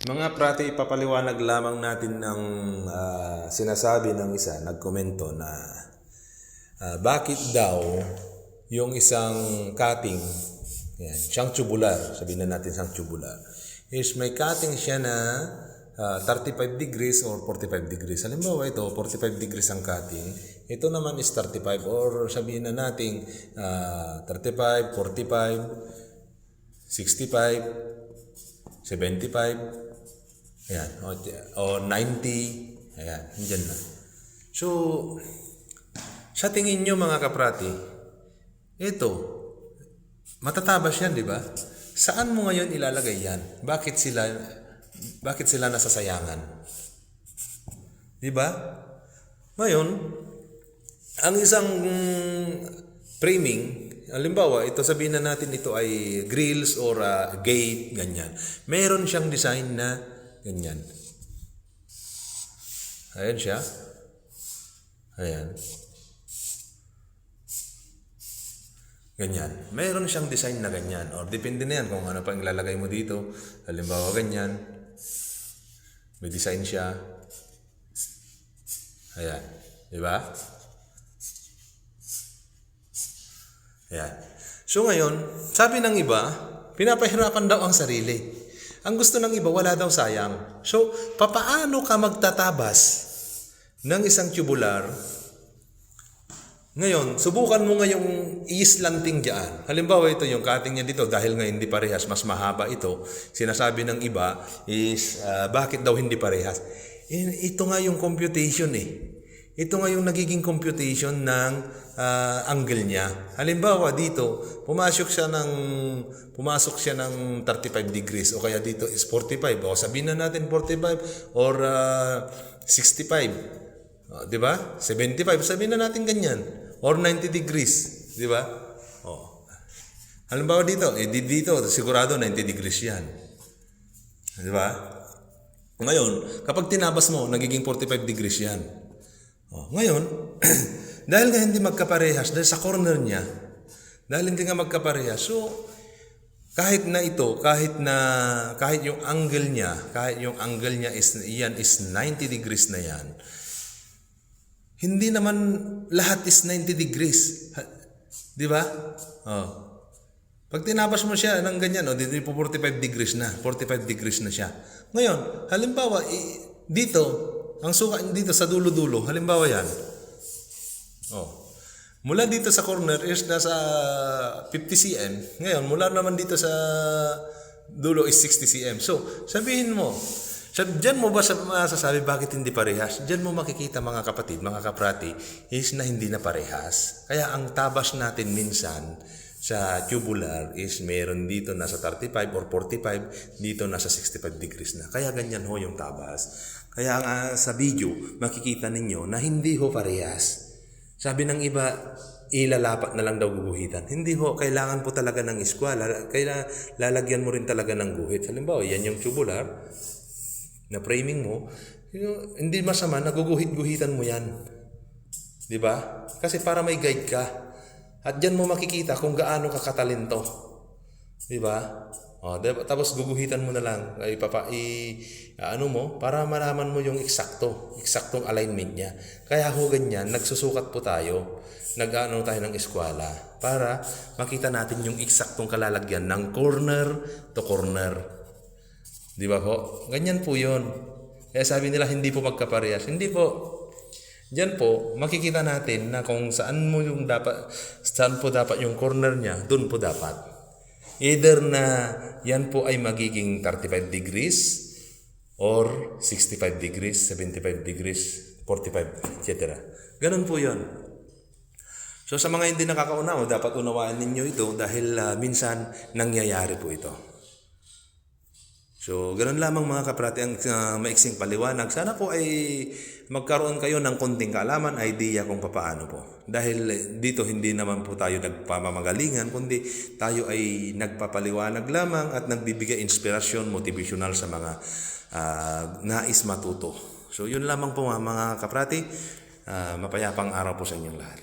Mga prati, ipapaliwanag lamang natin ng sinasabi ng isa, nagkomento na bakit daw yung isang cutting, yan, siyang tubular, sabihin na natin siyang tubular, is may cutting siya na 35 degrees or 45 degrees. Halimbawa ito, 45 degrees ang cutting. Ito naman is 35 or sabihin na natin 35, 45, 65, 75, ayan, o 90, ayan, dyan na. So, sa tingin nyo mga kaprati, ito, matatabas yan, di ba? Saan mo ngayon ilalagay yan? Bakit sila nasasayangan? Di ba? Ngayon, ang isang framing, halimbawa, ito sabihin na natin ito ay grills or gate, ganyan. Meron siyang design na ganyan. Ayan siya. Ayan. Ganyan. Meron siyang design na ganyan. Or depende na yan kung ano pa ilalagay mo dito. Halimbawa ganyan. May design siya. Ayan. Diba? Ayan. So ngayon, sabi ng iba, pinapahirapan daw ang sarili. Ang gusto ng iba, wala daw sayang. So, papaano ka magtatabas ng isang tubular? Ngayon, subukan mo ngayong i-slanting dyan. Halimbawa ito, yung cutting niya dito, dahil nga hindi parehas, mas mahaba ito. Sinasabi ng iba is, bakit daw hindi parehas? Ito nga yung computation eh. Ito nga yung nagiging computation ng angle niya. Halimbawa dito, pumasok siya ng 35 degrees o kaya dito is 45. O sabihin na natin 45 or 65. Di ba? 75, sabihin na natin ganyan. Or 90 degrees. Di ba? O. Halimbawa dito, dito sigurado 90 degrees yan. Di ba? Ngayon, kapag tinabas mo, nagiging 45 degrees yan. Ngayon, dahil nga hindi magkaparehas, dahil sa corner niya, dahil hindi nga magkaparehas, so, kahit yung angle niya is, yan is 90 degrees na yan, hindi naman lahat is 90 degrees. Di ba? Pag tinabas mo siya ng ganyan, dito po 45 degrees na. 45 degrees na siya. Ngayon, halimbawa, dito, ang suka dito sa dulo-dulo, halimbawa yan. Mula dito sa corner is nasa 50 cm. Ngayon, mula naman dito sa dulo is 60 cm. So, sabihin mo, dyan mo ba masasabi bakit hindi parehas? Dyan mo makikita mga kapatid, mga kaprati, is na hindi na parehas. Kaya ang tabas natin minsan sa tubular is meron dito nasa 35 or 45, dito nasa 65 degrees na. Kaya ganyan ho yung tabas. Kaya nga sa video, makikita ninyo na hindi ho parehas. Sabi ng iba, ilalapat na lang daw guguhitan. Hindi ho, kailangan po talaga ng eskwala. Kaya lalagyan mo rin talaga ng guhit. Halimbawa, yan yung tubular na framing mo. Hindi masama, naguguhit-guhitan mo yan. Di ba? Kasi para may guide ka. At dyan mo makikita kung gaano ka katalento. Di ba? Tapos guguhitan mo na lang para malaman mo yung eksaktong alignment niya. Kaya ho ganyan, nagsusukat po tayo, tayo ng eskwela para makita natin yung eksaktong kalalagyan ng corner to corner. Di ba po? Ganyan po yun. Kaya sabi nila hindi po magkaparehas. Hindi po. Diyan po, makikita natin na kung saan po dapat yung corner niya, doon po dapat. Either na yan po ay magiging 35 degrees or 65 degrees, 75 degrees, 45, etc. Ganun po yun. So sa mga hindi nakakaunawa, dapat unawaan ninyo ito dahil minsan nangyayari po ito. So ganun lamang mga kaprati ang maiksing paliwanag. Sana po ay magkaroon kayo ng konting kaalaman, idea kung paano po. Dahil dito hindi naman po tayo nagpamamagalingan, kundi tayo ay nagpapaliwanag lamang at nagbibigay inspirasyon, motivational sa mga nais matuto. So yun lamang po mga kaprati, mapayapang araw po sa inyong lahat.